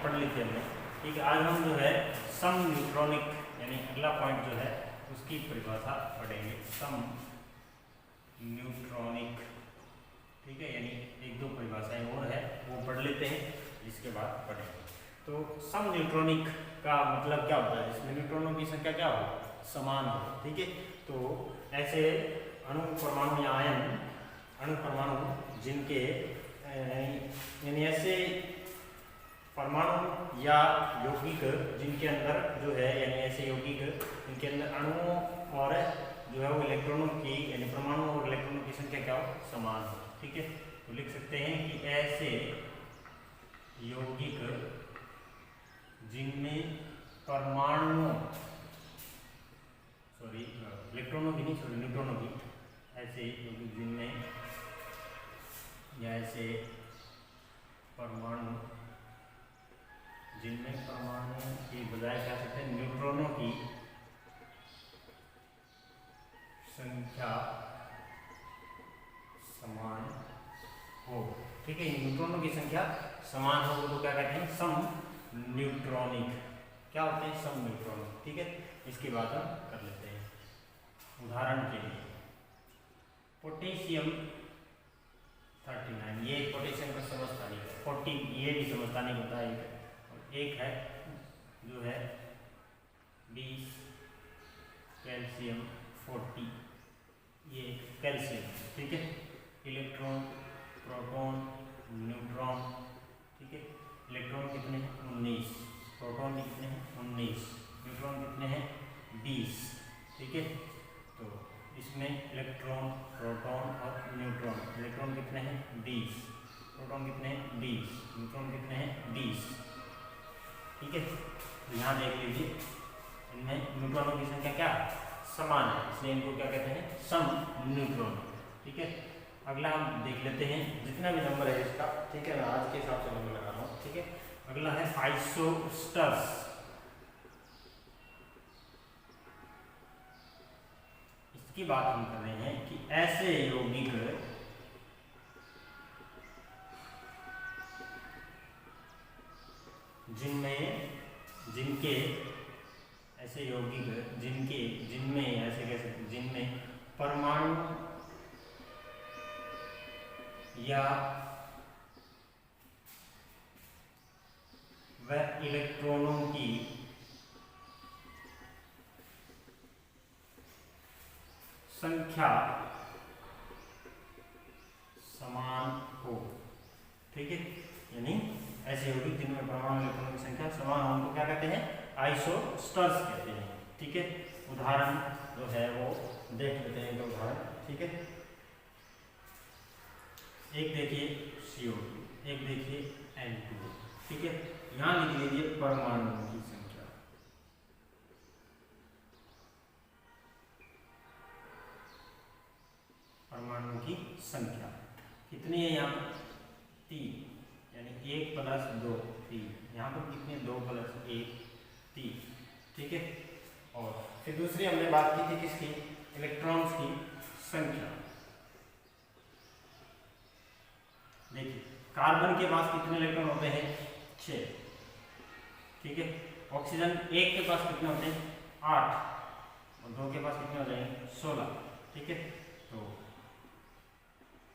पढ़ ली थी हमने। ठीक है, आज हम जो है सम न्यूट्रॉनिक यानी अगला पॉइंट जो है उसकी परिभाषा पढ़ेंगे, सम न्यूट्रॉनिक। ठीक है, यानी एक दो परिभाषाएं और है वो पढ़ लेते हैं, इसके बाद पढ़ेंगे। तो सम न्यूट्रॉनिक का मतलब क्या होता है, इसमें न्यूट्रॉनों की संख्या क्या हो, समान हो। ठीक है, तो ऐसे अणु परमाणु या आयन अणु परमाणु जिनके यानी ऐसे परमाणु या यौगिक जिनके अंदर जो है यानी ऐसे यौगिक जिनके अंदर अणुओं और जो है वो इलेक्ट्रॉनों की यानी परमाणु और इलेक्ट्रॉनों की संख्या क्या हो, समान हो। ठीक है, तो लिख सकते हैं कि ऐसे यौगिक जिनमें परमाणुओं इलेक्ट्रॉनों की नहीं न्यूट्रॉनों की, ऐसे यौगिक जिनमें या ऐसे परमाणु जिनमें परमाणु की बजाय क्या कहते हैं न्यूट्रॉनों की संख्या समान हो। ठीक है, न्यूट्रॉनों की संख्या समान हो तो क्या कहते हैं, सम न्यूट्रॉनिक। क्या होते हैं, सम न्यूट्रॉनिक। ठीक है, इसके बाद हम कर लेते हैं उदाहरण के लिए पोटेशियम 39, ये पोटेशियम का समस्थानिक है। 40 ये भी समस्थानिक होता है, और एक है जो है 20 कैल्शियम 40, ये कैल्शियम। ठीक है, इलेक्ट्रॉन प्रोटॉन न्यूट्रॉन। ठीक है, इलेक्ट्रॉन कितने हैं 19, प्रोटॉन कितने हैं 19, न्यूट्रॉन कितने हैं 20। ठीक है, तो इसमें इलेक्ट्रॉन प्रोटॉन और न्यूट्रॉन, इलेक्ट्रॉन कितने हैं 20, प्रोटॉन कितने हैं 20, न्यूट्रॉन कितने हैं 20। ठीक है, तो यहाँ देख लीजिए इनमें न्यूट्रॉनों की संख्या क्या समान है, इसलिए इनको क्या कहते हैं, सम न्यूट्रॉन। ठीक है, अगला हम देख लेते हैं जितना भी नंबर है इसका। ठीक है, मैं आज के हिसाब से नंबर लगा रहा हूँ। ठीक है, अगला है आइसोस्टर्स। इसकी बात हम कर रहे हैं कि ऐसे यौगिक जिनमें ऐसे कह सकते जिनमें परमाणु या वह इलेक्ट्रॉनों की संख्या समान हो। ठीक है, यानी ऐसे यौगिक जिनमें परमाणु इलेक्ट्रॉनों की संख्या समान हो उनको क्या कहते हैं, आइसोस्टर्स कहते हैं। ठीक है, उदाहरण जो है वो देख लेते हैं, उदाहरण। ठीक है, एक देखिए CO2, एक देखिए N2। ठीक है, यहां लिख लीजिए परमाणुओं की संख्या। परमाणुओं की संख्या कितनी है, यहाँ पर 3, यानी 1 + 2 3, यहाँ पर कितने 2 + 1 3। ठीक है, और फिर दूसरी हमने बात की थी किसकी, इलेक्ट्रॉन्स की संख्या। देखिए कार्बन के पास कितने इलेक्ट्रॉन होते हैं 6। ठीक है, ऑक्सीजन 1 के पास कितने होते हैं 8, और 2 के पास कितने हो जाएंगे 16। ठीक है, तो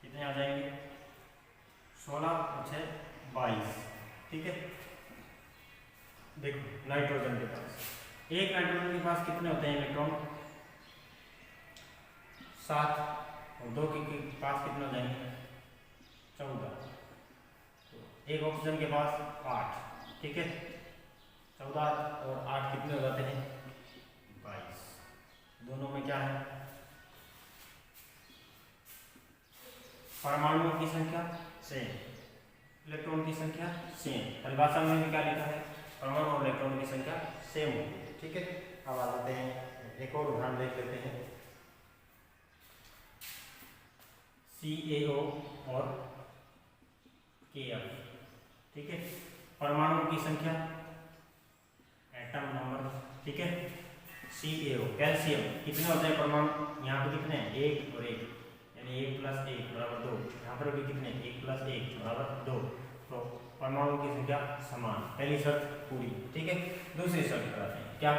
कितने आ जाएंगे 16 और 6 22। ठीक है, देखो नाइट्रोजन के पास, एक नाइट्रोजन के पास कितने होते हैं इलेक्ट्रॉन 7, और 2 के पास कितने हो जाएंगे 14। तो एक ऑक्सीजन के पास 8। ठीक है, 14 और 8 कितने हो जाते हैं 22। दोनों में क्या है, परमाणुओं की संख्या सेम, इलेक्ट्रॉन की संख्या सेम। परिभाषा में भी क्या लिखा है, परमाणु और इलेक्ट्रॉन की संख्या सेम होती है। ठीक है, अब आ जाते हैं एक और उदाहरण देख लेते हैं, CaO और Kf। ठीक है, परमाणुओं की संख्या एटम नंबर। ठीक है, CaO कैल्शियम कितने होते हैं परमाणु, यहाँ पे कितने हैं 1 और 1, यानी 1 + 1 = 2। यहाँ पर भी कितने 1 + 1 = 2। तो परमाणु की संख्या समान, पहली शर्त पूरी। ठीक है, दूसरी शर्त कराते हैं, क्या?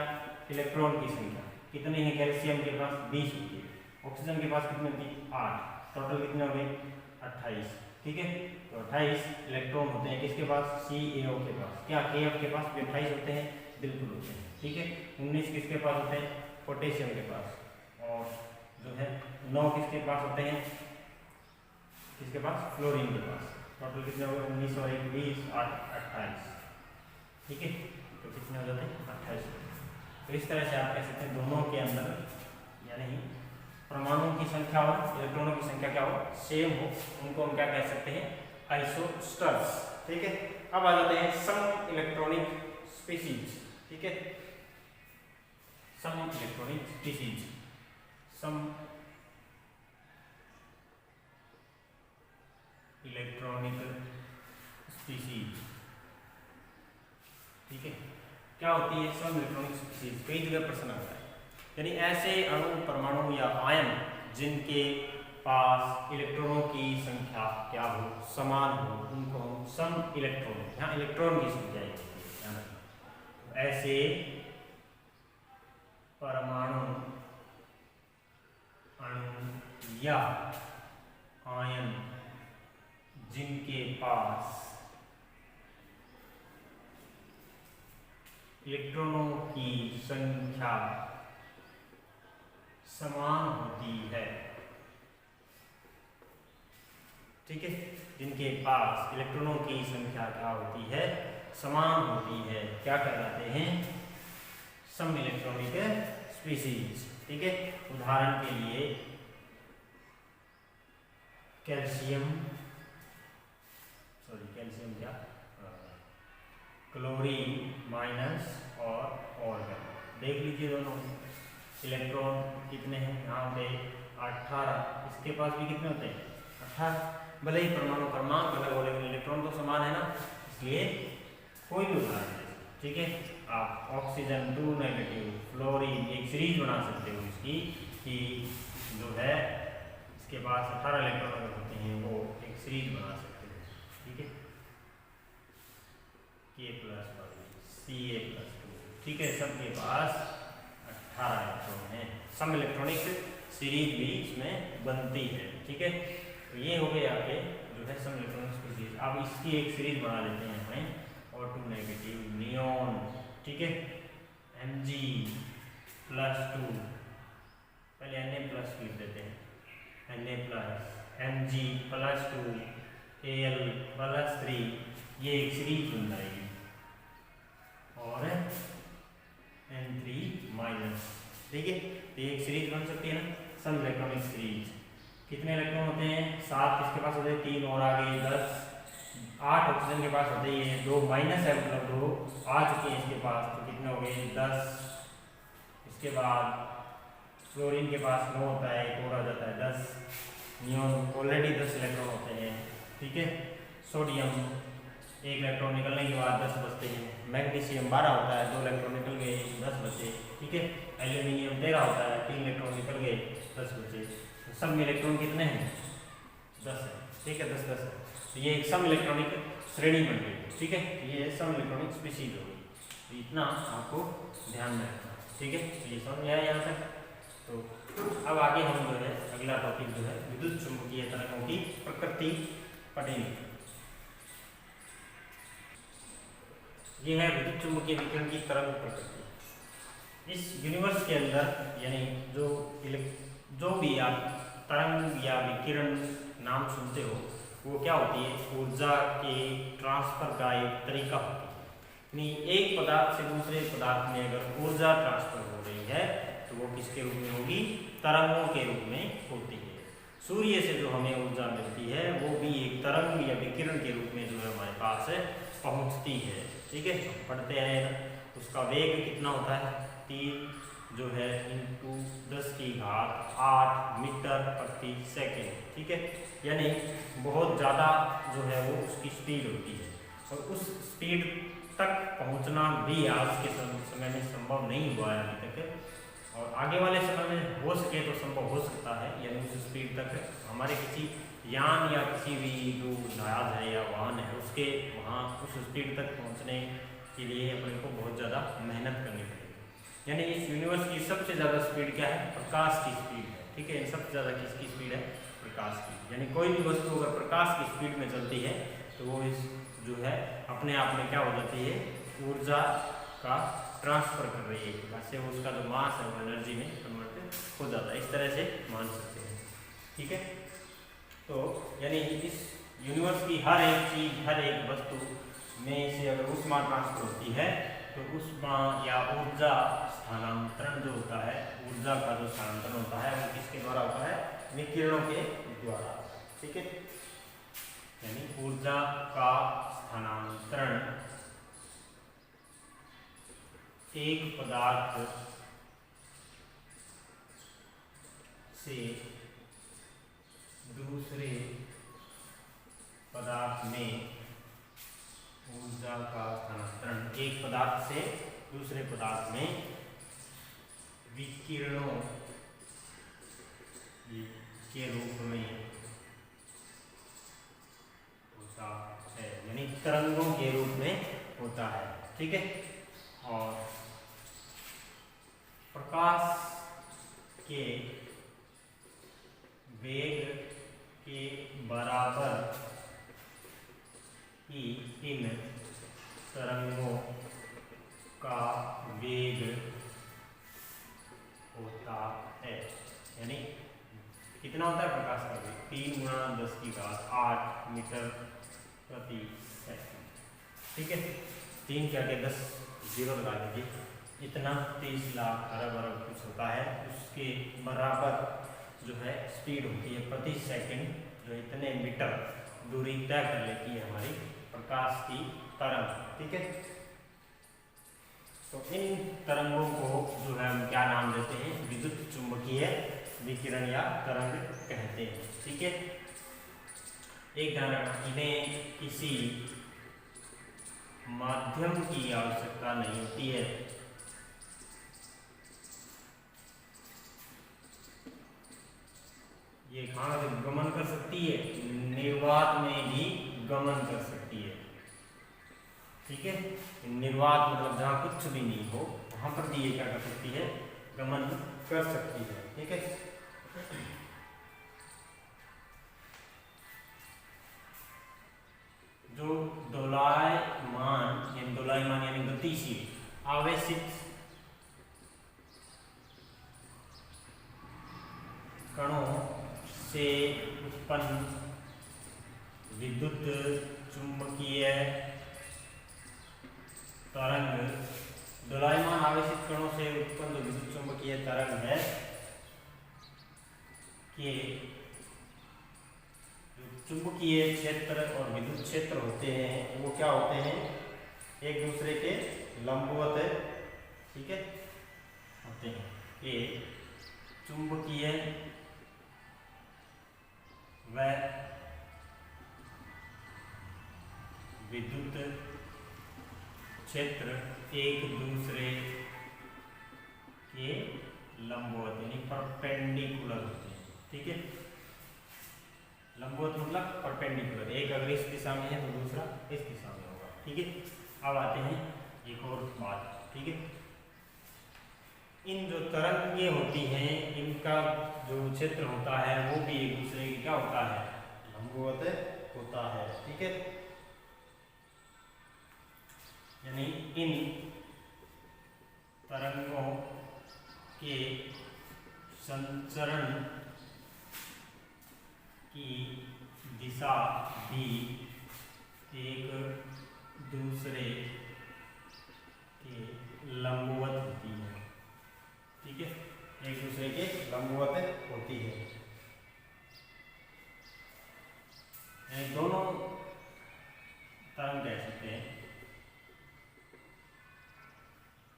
इलेक्ट्रॉन की संख्या कितनी है? कैल्शियम के पास 20 होती है, ऑक्सीजन के पास कितनी होती है? 8, टोटल कितने हो गए? 28। ठीक है, तो 28 इलेक्ट्रॉन होते हैं किसके पास? CaO के पास। क्या KF के पास भी 28 होते हैं? बिल्कुल होते हैं। ठीक है, 19 किसके पास होते हैं? पोटेशियम के पास। और जो है 9 किसके पास होते हैं? किसके पास? फ्लोरीन के पास। टोटल कितने हो गए? 19 और 1 20, 8 28। ठीक है, तो कितने हो जाते हैं? 28। तो इस तरह से आप कह सकते हैं दोनों के अंदर यानी परमाणुओं की संख्या और इलेक्ट्रॉनों की संख्या क्या हो? सेम हो, उनको हम क्या कह सकते हैं? आइसोस्टर्स। ठीक है, अब आ जाते हैं सम इलेक्ट्रॉनिक स्पीशीज। ठीक है, सम इलेक्ट्रॉनिक स्पीशीज, सम इलेक्ट्रॉनिक स्पीशीज। ठीक है, क्या होती है सम इलेक्ट्रॉनिक स्पीशीज? कई जगह प्रश्न आता है, यानी ऐसे अणु, परमाणु या आयन जिनके पास इलेक्ट्रॉनों की संख्या क्या हो? समान हो, उनको हम सम इलेक्ट्रॉन, यहाँ इलेक्ट्रॉन की संख्या है, ऐसे परमाणु, अणु या आयन जिनके पास इलेक्ट्रॉनों की संख्या समान होती है। ठीक है, जिनके पास इलेक्ट्रॉनों की संख्या क्या होती है? समान होती है, क्या कहलाते हैं? सम इलेक्ट्रॉनिक स्पीशीज। ठीक है, उदाहरण के लिए कैल्शियम क्या? क्लोरीन माइनस और ऑर्गन। देख लीजिए दोनों इलेक्ट्रॉन कितने हैं? यहाँ पे 18, इसके पास भी कितने होते हैं? 18। भले ही परमाणु क्रमांक अलग हो लेकिन इलेक्ट्रॉन तो समान है ना, इसलिए कोई भी उदाहरण है। ठीक है, आप ऑक्सीजन 2 नेगेटिव, फ्लोरीन, एक सीरीज बना सकते हो इसकी कि जो है इसके पास 18 इलेक्ट्रॉन अगर होते हैं वो एक सीरीज बना सकते हो। ठीक है, K+2 Ca+2। ठीक है, सबके पास 18 इलेक्ट्रॉन है, सम इलेक्ट्रॉनिक सीरीज भी इसमें बनती है। ठीक है, तो ये हो गए आपके जो है सम इलेक्ट्रॉनिक स्पीशीज। अब इसकी एक सीरीज बना लेते हैं हमें, O2 नेगेटिव, नियॉन। ठीक है, Mg+2, पहले Na+ लिख देते हैं, Na+, Mg+2, Al+3, ये एक सीरीज बन जाएगी, और N3-। ठीक है, तो ये एक सीरीज बन सकती है ना, सम इलेक्ट्रॉनिक सीरीज। कितने इलेक्ट्रॉन होते हैं? 7 किसके पास होते हैं? 3 और आगे 10, 8 ऑक्सीजन के पास होते हैं, 2 माइनस है मतलब 2 आ चुके हैं इसके पास, तो कितने हो गए? 10। इसके बाद फ्लोरीन के पास 9 होता है, एक और आ जाता है 10। नियॉन ऑलरेडी 10 इलेक्ट्रॉन होते हैं। ठीक है, सोडियम 1 इलेक्ट्रॉन निकलने के बाद 10 बचते हैं। मैग्नीशियम 12 होता है, 2 इलेक्ट्रॉन निकल गए, 10 बचे। ठीक है, एल्यूमिनियम 13 होता है, 3 इलेक्ट्रॉन निकल गए, 10 बचे। तो सब में इलेक्ट्रॉन कितने हैं? 10 है। ठीक है, 10 10 है, तो ये एक सम इलेक्ट्रॉनिक श्रेणी बन गई। ठीक है, ये सम इलेक्ट्रॉनिक स्पीशीज होगी, तो इतना आपको ध्यान में रखना। ठीक है, ये समझ में आया यहाँ तक? तो अब आगे हम जो है अगला टॉपिक जो है विद्युत चुंबकीय तरंगों की प्रकृति पढ़ेंगे। ये है विद्युत चुंबकीय विकिरण की तरंग प्रकृति। इस यूनिवर्स के अंदर यानी जो भी आप तरंग या विकिरण नाम सुनते हो वो क्या होती है? ऊर्जा के ट्रांसफर का एक तरीका होता है। यानी एक पदार्थ से दूसरे पदार्थ में अगर ऊर्जा ट्रांसफर हो रही है तो वो किसके रूप में होगी? तरंगों के रूप में होती है। सूर्य से जो हमें ऊर्जा मिलती है वो भी एक तरंग या विकिरण के रूप में जो है हमारे पास पहुंचती है। ठीक है, पढ़ते हैं उसका वेग कितना होता है? 3 जो है इंटू 10⁸ मीटर प्रति सेकेंड। ठीक है, यानी बहुत ज़्यादा जो है वो उसकी स्पीड होती है, और उस स्पीड तक पहुंचना भी आज के समय में संभव नहीं हुआ है अभी तक, और आगे वाले समय में हो सके तो संभव हो सकता है। यानी उस स्पीड तक हमारे किसी यान या किसी भी जो जहाज है या वाहन है उसके वहाँ उस स्पीड तक पहुँचने के लिए अपने को बहुत ज़्यादा मेहनत करनी पड़ेगी। यानी इस यूनिवर्स की सबसे ज़्यादा स्पीड क्या है? प्रकाश की स्पीड है। ठीक है, सबसे ज़्यादा किसकी स्पीड है? प्रकाश की। यानी कोई भी वस्तु अगर प्रकाश की स्पीड में चलती है तो वो इस जो है अपने आप में क्या हो जाती है? ऊर्जा का ट्रांसफर कर रही है एक प्रकार से, उसका जो मास है वो एनर्जी में कन्वर्ट हो जाता है। इस तरह से मान सकते हैं। ठीक है, तो यानी इस यूनिवर्स की हर एक चीज, हर एक वस्तु में से अगर ऊष्मा ट्रांसफर होती है तो ऊष्मा या ऊर्जा स्थानांतरण जो होता है, ऊर्जा का जो स्थानांतरण होता है वो किसके द्वारा होता है? विकिरणों के द्वारा। ठीक है, यानी ऊर्जा का स्थानांतरण एक पदार्थ से दूसरे पदार्थ में, ऊर्जा का स्थानांतरण एक पदार्थ से दूसरे पदार्थ में विकिरणों के रूप में होता है, यानी तरंगों के रूप में होता है। ठीक है, और प्रकाश के वेग के बराबर ही इन तरंगों का वेग होता है। यानी कितना होता है प्रकाश का वेग? 3 × 10⁸ मीटर प्रति सेकंड। ठीक है, 3 क्या के 10 जीरो लगा दीजिए, इतना 30 लाख अरब कुछ होता है, उसके बराबर जो है स्पीड होती है प्रति सेकंड, जो इतने मीटर दूरी तय कर लेती है हमारी प्रकाश की तरंग। ठीक है, तो इन तरंगों को जो है हम क्या नाम देते हैं? विद्युत चुंबकीय विकिरण या तरंग कहते हैं। ठीक है, एक ध्यान रखना, इन्हें किसी माध्यम की आवश्यकता नहीं होती है। ये कहाँ से गमन कर सकती है? निर्वात में भी गमन कर सकती है। ठीक है, निर्वात मतलब जहाँ कुछ भी नहीं हो वहां पर भी ये क्या कर सकती है? गमन कर सकती है। ठीक है, जो दोलायमान यानी गतिशील आवेशित कणों से उत्पन्न विद्युत चुंबकीय तरंग, दोलायमान आवेशित कणों से उत्पन्न विद्युत चुंबकीय तरंग है कि चुंबकीय क्षेत्र और विद्युत क्षेत्र होते हैं वो क्या होते हैं? एक दूसरे के लंबवत, ठीक है, होते हैं। ये चुंबकीय व विद्युत क्षेत्र एक दूसरे के लंबवत यानी परपेंडिकुलर होते हैं। ठीक है, लंबवत मतलब परपेंडिकुलर, एक अगर इस दिशा में है तो दूसरा इस दिशा में होगा। ठीक है, अब आते हैं एक और बात। ठीक है, इन जो तरंगें होती हैं इनका जो क्षेत्र होता है वो भी एक दूसरे के क्या होता है? लंबवत होता है। ठीक है, यानी इन तरंगों के संचरण की दिशा भी एक दूसरे के लंबवत होती है। ठीक है, एक दूसरे के लंबवत होती है। दोनों तरंग कह सकते हैं,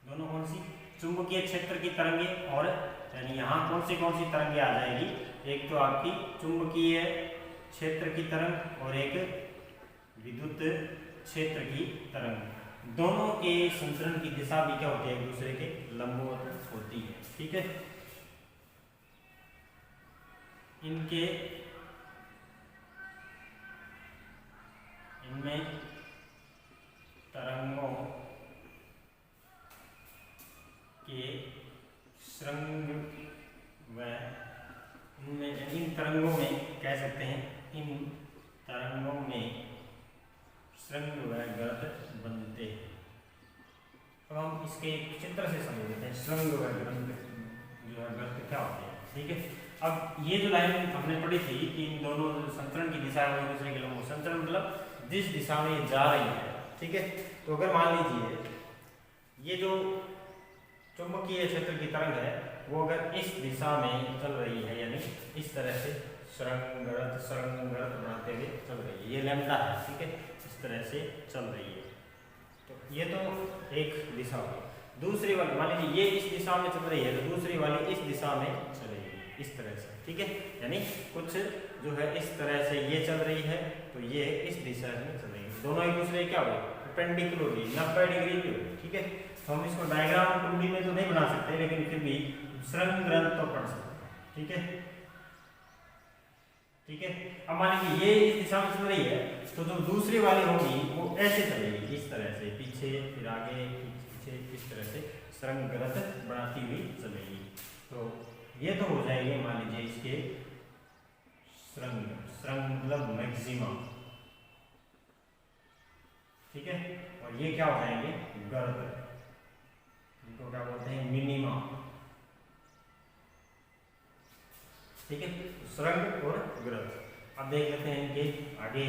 दोनों कौन सी? चुंबकीय क्षेत्र की तरंगें, और यानी यहाँ कौन सी तरंगें आ जाएगी? एक तो आपकी चुंबकीय क्षेत्र की तरंग और एक विद्युत क्षेत्र की तरंग। दोनों के संचरण की दिशा भी क्या होती है? एक दूसरे के लंबवत होती है। ठीक है, इनके इनमें तरंगों के श्रृंग व इन तरंगों में कह सकते हैं, इन तरंगों में श्रृंग व गर्त बनते हैं। अब हम इसके एक चित्र से समझ लेते हैं श्रृंग व जो है गर्त क्या होते हैं। ठीक है, अब ये जो लाइन हमने पढ़ी थी कि इन दोनों संचरण की दिशा एक दूसरे के लंबवत, संचरण मतलब जिस दिशा में ये जा रही है। ठीक है, तो अगर मान लीजिए ये जो चुंबकीय क्षेत्र की तरंग है वो अगर इस दिशा में चल रही है, यानी इस तरह से श्रृंग गर्त बनाते हुए चल रही है, ये लैम्डा है। ठीक है, इस तरह से चल रही है, तो ये तो एक दिशा होगी। दूसरी वाली मान लीजिए ये इस दिशा में चल रही है, तो दूसरी वाली इस दिशा में चलेगी इस तरह से। ठीक है, यानी कुछ जो है इस तरह से ये चल रही है, तो ये इस दिशा में चल रही है, दोनों एक दूसरे क्या हुए परपेंडिकुलर 90 डिग्री की हुई। ठीक है, तो हम इसको डायग्राम 2D में तो नहीं बना सकते, लेकिन फिर भी श्रृंग ग्रंथ तो पढ़ सकते हैं। ठीक है, ठीक है, अब मान लीजिए ये इस दिशा में चल रही है, तो जो दूसरी वाली होगी वो ऐसे चलेगी इस तरह से, पीछे फिर आगे पीछे, इस तरह से श्रृंग ग्रंथ बनाती हुई चलेगी। तो ये तो हो जाएंगे मान लीजिए इसके श्रृंग मतलब मैक्सिमम। ठीक है, और ये क्या हो जाएंगे गर्त, इनको क्या बोलते हैं मिनिमा। ठीक है, श्रृंग और गर्त। अब देख लेते हैं इनके आगे,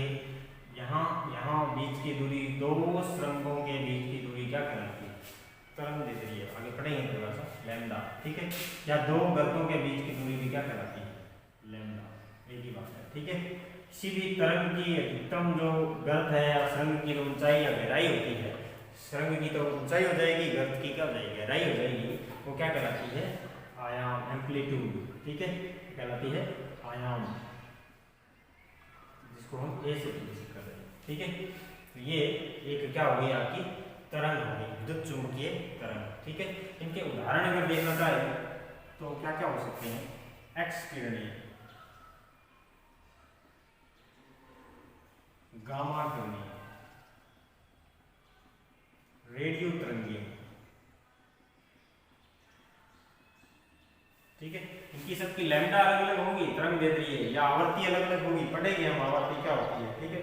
यहाँ बीच की दूरी, दो श्रृंगों के बीच की दूरी क्या कहलाती है तरंग दे रही है, आगे पढ़ेंगे थोड़ा सा लैम्डा। ठीक है, या दो गर्तों के बीच की दूरी भी क्या कहलाती है लैम्डा, एक ही बात है। ठीक है, किसी भी तरंग की अधिकतम जो गर्त है या श्रृंग की जो ऊंचाई या गहराई होती है, श्रृंग की तो ऊंचाई हो जाएगी, गर्त की क्या हो जाएगी गहराई हो जाएगी, वो क्या कहलाती है आयाम, एम्पलीट्यूड। ठीक है, कहलाती है आयाम, जिसको हम ए से प्रदर्शित कर रहे हैं। ठीक है, तो ये एक क्या हो गई आपकी तरंग हो गई, विद्युत चुंबकीय तरंग। ठीक है, इनके उदाहरण अगर देखना चाहे तो क्या क्या हो सकते हैं, एक्स किरणीय, गामा किरणीय, रेडियो तरंगीय। ठीक है, इनकी सबकी लैम्डा अलग अलग होगी, तरंग दे रही है, या आवर्ती अलग अलग होगी, पढ़ेंगे हम आवर्ती क्या होती है। ठीक है,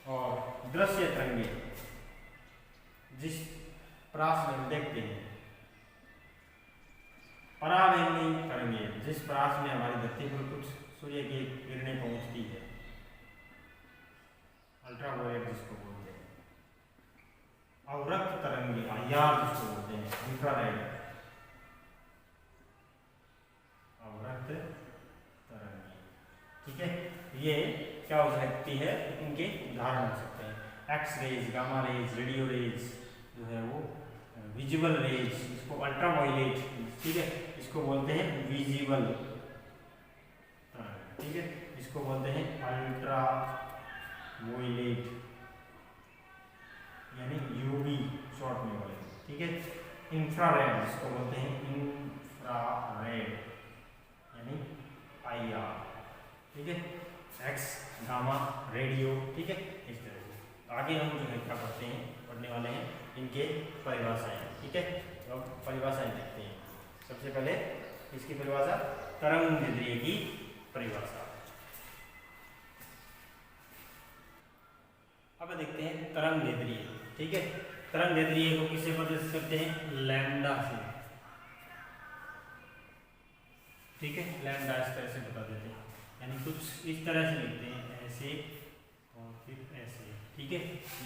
और दृश्य तरंगें, जिस परास में देखते हैं, परावैंगनी तरंगें, जिस परास में हमारी धरती पर कुछ सूर्य की किरणें पहुंचती है, अल्ट्रावायलेट जिसको बोलते हैं, अवरक्त तरंगें, आईआर जिसको बोलते हैं, इंफ्रारेड, अवरक्त तरंगें। ठीक है, ये क्या हो सकती है, इनके उदाहरण हो सकते हैं X rays, gamma rays, radio rays जो है वो, विजुअल रेज, इसको अल्ट्रावायलेट। ठीक है, इसको बोलते हैं विजुअल तरंग। ठीक है, इसको बोलते हैं अल्ट्रा वायलेट, यानी यूवी शॉर्ट में वाले। ठीक है, इंफ्रारेड जिसको बोलते हैं इंफ्रारेड, यानी आईआर। ठीक है, एक्स, गामा, रेडियो। ठीक है, इस तरह से आगे हम जो है क्या पढ़ते हैं, पढ़ने वाले हैं इनके परिभाषाएं। ठीक है, तो अब परिभाषाएं देखते हैं। सबसे पहले इसकी परिभाषा, तरंग दैर्ध्य की परिभाषा। अब देखते हैं तरंग दैर्ध्य। ठीक है, तरंग दैर्ध्य को किससे प्रदर्शित करते हैं, लैम्डा से। ठीक है, लैम्डा इस तरह से बता देते हैं, यानी कुछ इस तरह से लिखते हैं, ऐसे और फिर ऐसे। ठीक है,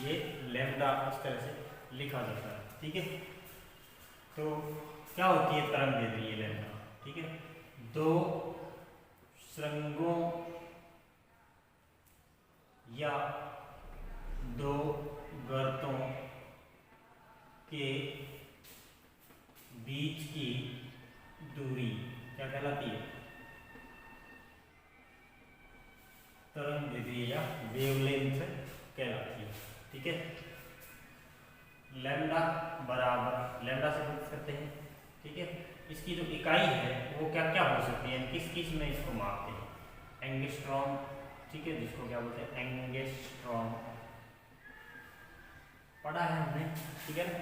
ये लैम्डा इस तरह से लिखा जाता है। ठीक है, तो क्या होती है तरंग दैर्ध्य लैम्डा। ठीक है, दो श्रृंगों या दो गर्तों के बीच की दूरी क्या कहलाती है, तरंग दैर्ध्य या वेवलेंथ कहलाती है। ठीक है, लैम्डा बराबर, लैम्डा से प्रदर्शित करते हैं। ठीक है, इसकी जो इकाई है वो क्या क्या हो सकती है, किस किस में इसको मापते हैं, एंगस्ट्रॉम। ठीक है, जिसको क्या बोलते हैं एंगस्ट्रॉम, पढ़ा है हमने, ठीक है ना,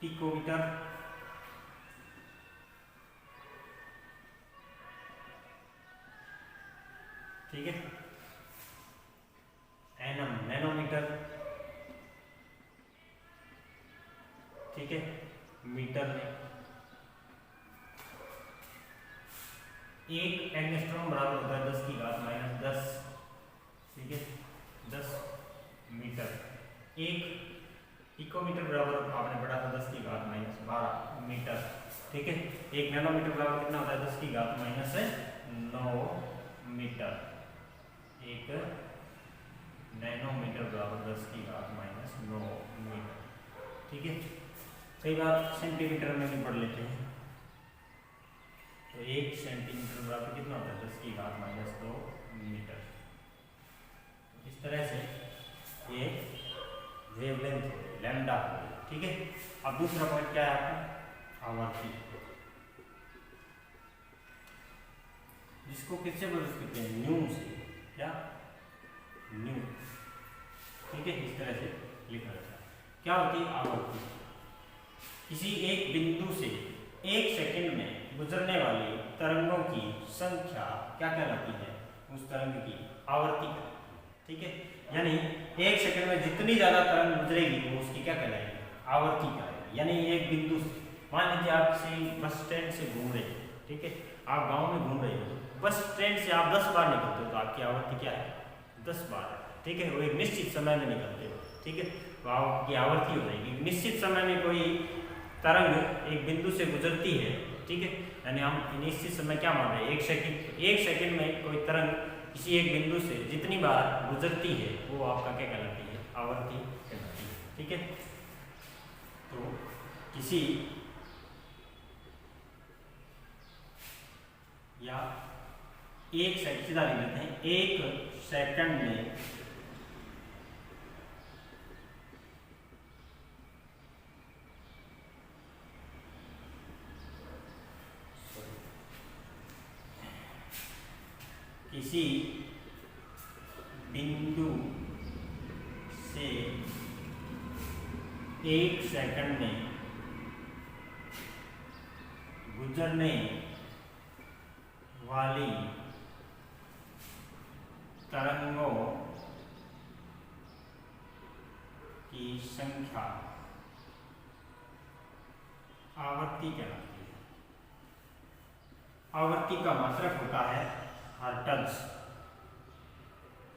पिकोमीटर, ठीक है, एनम नैनोमीटर, ठीक है, मीटर में एक एंगस्ट्रॉम बराबर होता है 10 की घात माइनस 10, ठीक है, 10 मीटर। एक पिकोमीटर बराबर आपने पढ़ा था 10 की घात माइनस 12 मीटर, ठीक है। एक नैनोमीटर बराबर कितना होता है 10 की घात माइनस 9 मीटर। एक नैनोमीटर बराबर 10 की घात माइनस 9 मीटर, ठीक है। कई बार सेंटीमीटर में भी पढ़ लेते हैं, तो 1 सेंटीमीटर बराबर कितना होता है 10 की घात माइनस 2 मीटर। इस तरह से ये वेवलेंथ हो गई, लैम्डा हो गई, ठीक है। अब दूसरा पॉइंट क्या है आपका, आवर्ती, जिसको किससे बदल सकते हैं, न्यू से, क्या, न्यू, ठीक है। इस तरह से लिखा जाता है। क्या होती है आवर्ती, किसी एक बिंदु से 1 सेकंड में गुजरने वाली तरंगों की संख्या क्या कहलाती है, उस तरंग की आवर्ती, ठीक है। यानी 1 सेकंड में जितनी ज्यादा तरंग गुजरेगी वो उसकी क्या कहलाएगी, आवर्ती कहलाएगी। यानी एक बिंदु से, मान लीजिए आप किसी बस स्टैंड से घूम रहे हैं, ठीक है, आप गांव में घूम रहे हो, बस ट्रेन से आप 10 बार निकलते हो तो आपकी आवर्ती क्या है, 10 बार, ठीक है। वो एक निश्चित समय में निकलते हो, ठीक है, तो आपकी आवर्ती हो जाएगी। निश्चित समय में कोई तरंग एक बिंदु से गुजरती है, ठीक है, यानी हम निश्चित समय क्या मान रहे हैं, 1 सेकंड में कोई तरंग किसी एक बिंदु से जितनी बार गुजरती है वो आपका क्या कहलाती है, आवर्ती कहलाती है, ठीक है। तो किसी या 1 सेकंड, सीधा लिख लेते हैं, 1 सेकंड में किसी बिंदु से 1 सेकंड में गुजरने वाली तरंगों की संख्या आवर्ती कहलाती है। आवर्ती का मात्रक होता है हर्ट्ज,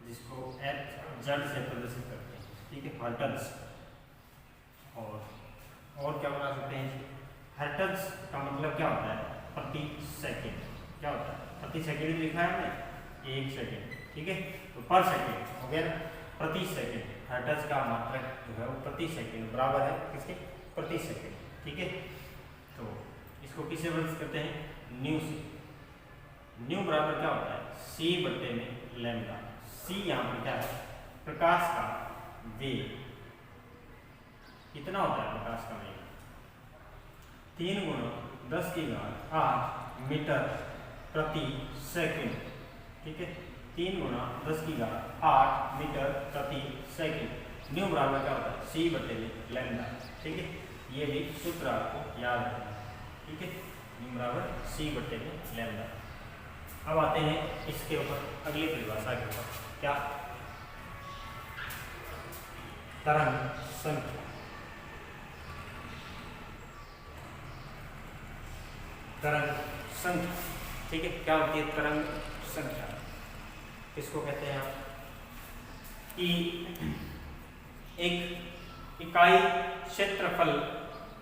जिसको Hz से प्रदर्शित करते हैं, ठीक है, हर्ट्ज। और क्या बता सकते हैं, हर्ट्ज का मतलब क्या होता है, प्रति सेकंड, क्या होता है, प्रति सेकंड लिखा है हमने, 1 सेकंड, ठीक है, तो पर सेकंड हो गया, प्रति सेकंड। हर्ट्ज का मात्रक जो है वो प्रति सेकंड बराबर है किसके, प्रति सेकंड, ठीक है। तो इसको किससे प्रदर्शित करते हैं, न्यू से। न्यू बराबर क्या होता है, c बट्टे में लैम्डा। c यहाँ पर क्या है, प्रकाश का वेग, कितना होता है प्रकाश का वेग, 3 गुना 10 की घात 8 मीटर प्रति सेकंड, ठीक है, 3 गुना 10 की घात 8 मीटर प्रति सेकंड। न्यू बराबर क्या होता है, c बट्टे में लैम्डा, ठीक है। ये भी सूत्र आपको याद रखना, ठीक है, न्यू बराबर c बट्टे में लैम्डा। अब आते हैं इसके ऊपर अगली परिभाषा के ऊपर, क्या, तरंग संख्या। तरंग संख्या, ठीक है, क्या होती है तरंग संख्या, किसको कहते हैं आप, कि एक इकाई क्षेत्रफल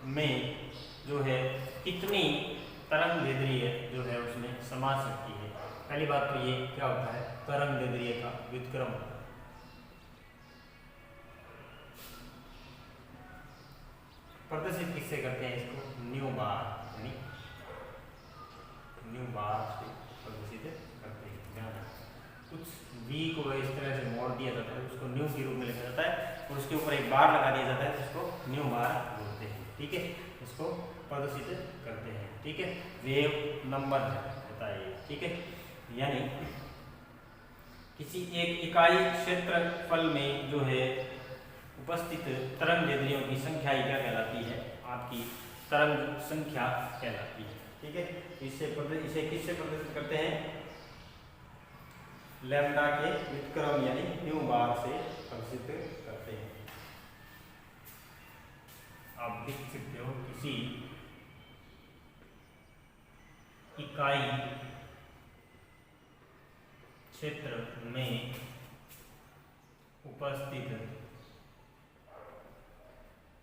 में जो है कितनी तरंग दैर्ध्य जो है उसमें समा सकती है। पहली बात तो ये क्या होता है, तरंग दैर्ध्य का व्युत्क्रम होता है। प्रदर्शित किससे करते हैं इसको, न्यू बार, यानी न्यू बार से प्रदर्शित करते हैं। ध्यान, कुछ v को इस तरह से मोड़ दिया जाता है, उसको न्यू के रूप में लिखा जाता है, और उसके ऊपर एक बार लगा दिया जाता है जिसको न्यू बार बोलते हैं, ठीक है, इसको प्रदर्शित करते हैं, ठीक है। वेव नंबर होता है, ठीक है, यानी किसी एक इकाई क्षेत्रफल में जो है उपस्थित तरंग दैर्ध्यों की संख्या ही क्या कहलाती है, आपकी तरंग संख्या कहलाती है। ठीक है, इसे किससे प्रदर्शित करते हैं, लैम्डा के व्युत्क्रम यानी न्यू बार से प्रदर्शित करते हैं। आप लिख सकते हो किसी इकाई क्षेत्र में उपस्थित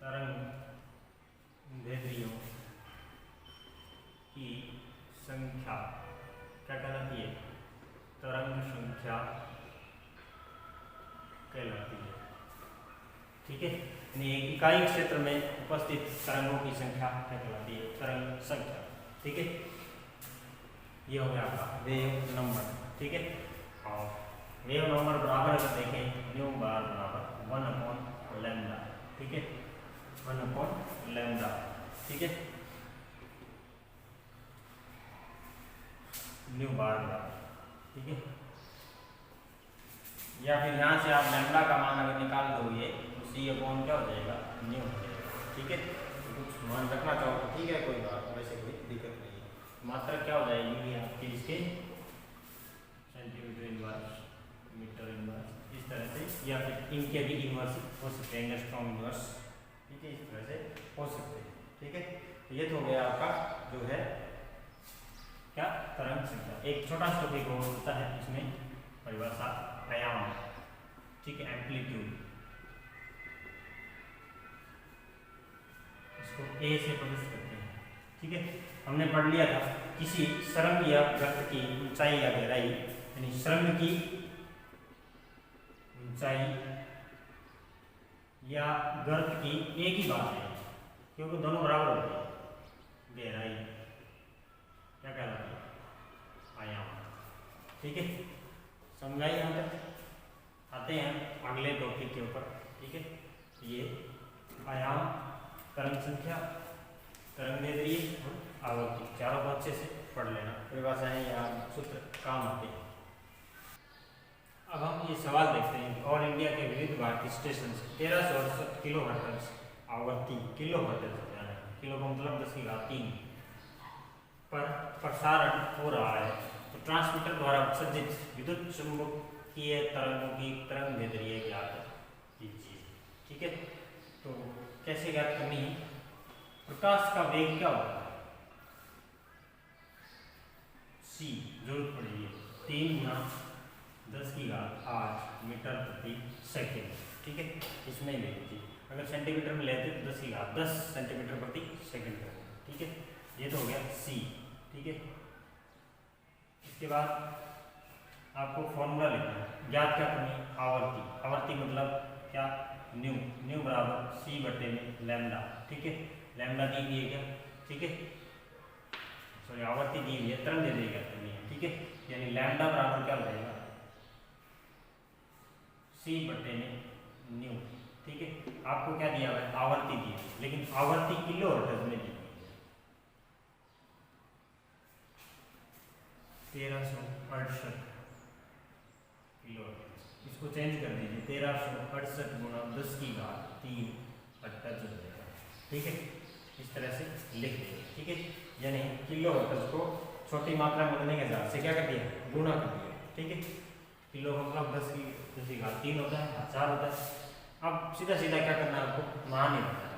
तरंग दैर्ध्यों की संख्या क्या कहलाती है, तरंग संख्या कहलाती है। ठीक है, यानी एक इकाई क्षेत्र में उपस्थित तरंगों की संख्या क्या कहलाती है, तरंग संख्या। ठीक है, ये हो गया आपका वेव नंबर। ठीक है, और वेव नंबर बराबर अगर देखें न्यू बार बराबर 1/लैम्डा। ठीक है, 1/लैम्डा। ठीक है, न्यू बार बराबर। ठीक है, या फिर यहाँ से आप लैम्डा का मान अगर निकाल दोगे तो C/, क्या हो जाएगा, न्यू हो जाएगा। ठीक है, तो कुछ मान रखना चाहो तो ठीक है, कोई बात वैसे कोई दिक्कत नहीं है। मात्रा क्या हो जाएगी आपकी इसके, सेंटीमीटर इनवर्स, मीटर इनवर्स, इस तरह से, या फिर इनके भी इनवर्स हो सकते हैं, एंगस्ट्रॉम इनवर्स। ठीक है, इस तरह से हो सकते हैं। ठीक है, तो ये तो हो गया आपका जो है क्या, तरंग संख्या। एक छोटा सा टॉपिक और होता है इसमें परिभाषा, आयाम। ठीक है, एम्पलीट्यूड, इसको ए से प्रदर्शित करते हैं। ठीक है, हमने पढ़ लिया था किसी सुरंग या गर्त की ऊंचाई या गहराई, यानी सुरंग की ऊंचाई या गर्त की एक ही बात है, क्योंकि दोनों बराबर होते हैं। गहराई क्या कहलाती है, आयाम। ठीक है, समझाइए यहाँ तक। आते हैं अगले टॉपिक के ऊपर। ठीक है, ये आयाम, तरंग संख्या, तरंग दैर्ध्य और आवर्ती, चारों को अच्छे से पढ़ लेना। परिभाषाएं या सूत्र काम आते हैं। अब हम ये सवाल देखते हैं, ऑल इंडिया के विविध भारतीय स्टेशन 1368 किलो हर्ट्ज आवर्ती, किलो हर्ट्ज किलो का मतलब 10⁻³ पर प्रसारण हो रहा है, तो ट्रांसमीटर द्वारा उत्सर्जित विद्युत चुंबकीय तरंगों की तरंग दैर्ध्य ज्ञात कीजिए। ठीक है, तो कैसे ज्ञात करनी है, प्रकाश का वेग क्या होगा, c जरूरत पड़ेगी 3×10⁸ मीटर प्रति सेकेंड। ठीक है, इसमें ले लीजिए, अगर सेंटीमीटर में लेते तो 10 सेंटीमीटर प्रति सेकेंड करेंगे। ठीक है, ये तो हो गया c। ठीक है, इसके बाद आपको फॉर्मूला लिखना है, ज्ञात क्या करनी है, आवर्ती। आवर्ती मतलब क्या, न्यू, न्यू बराबर C/लैम्डा। ठीक है, लैम्डा दी हुई है क्या, ठीक है, सॉरी आवर्ती दी हुई है, तरंग दैर्ध्य क्या करनी है। ठीक है, यानी लैम्डा बराबर क्या हो जाएगा, C/न्यू। ठीक है, आपको क्या दिया हुआ है, आवर्ती दी है, लेकिन आवर्ती किलो हर्ट्ज में दी हुई है, 1368 किलो हर्ट्ज। इसको चेंज कर दीजिए, 1368 × 10⁻³ हर्ट्ज हो जाएगा। ठीक है, इस तरह से लिख देंगे। ठीक है, यानी किलो हर्ट्ज को छोटी मात्रा में बदलने के हिसाब से क्या कर दिया, गुणा कर दिया। ठीक है, किलो का मतलब 10⁻³ होता है, 1000 होता है। अब सीधा सीधा क्या करना है आपको, मान ही रखना है,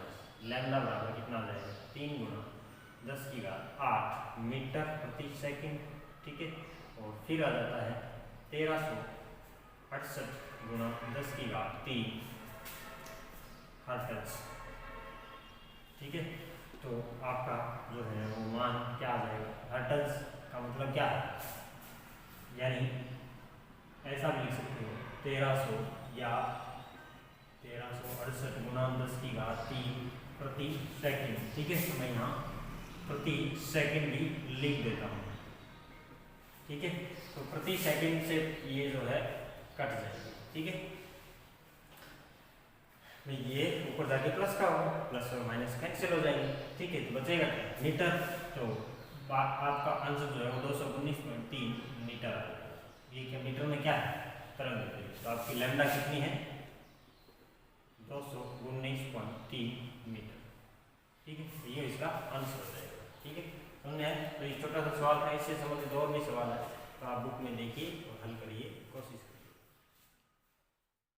लैम्डा बराबर कितना आ जाएगा, 3×10⁸ मीटर प्रति सेकेंड। ठीक है, और फिर आ जाता है 1368 × 10⁻³ हर्ट्ज। ठीक है, तो आपका जो है वो मान क्या आ जाएगा, हर्ट्ज का मतलब क्या है, यानी ऐसा भी लिख सकते हो 1300 या 1368 × 10⁻³ प्रति सेकेंड। ठीक है, तो मैं यहाँ प्रति सेकेंड भी लिख देता हूँ। ठीक है, तो प्रति सेकेंड से ये जो है कट जाएगी। ठीक है, ये ऊपर जाके प्लस का होगा, प्लस और माइनस कैंसिल हो जाएंगे। ठीक है, तो बचेगा मीटर, तो आपका आंसर जो है वो 219.3 मीटर आएगा। ये क्या मीटर में क्या है, तरंग दैर्ध्य। तो आपकी लैम्डा कितनी है, 219.3 मीटर। ठीक है, ये इसका आंसर हो जाएगा। ठीक है, हमने तो ये छोटा सा सवाल था, इससे संबंधित और भी सवाल है तो आप बुक में देखिए और हल करिए, कोशिश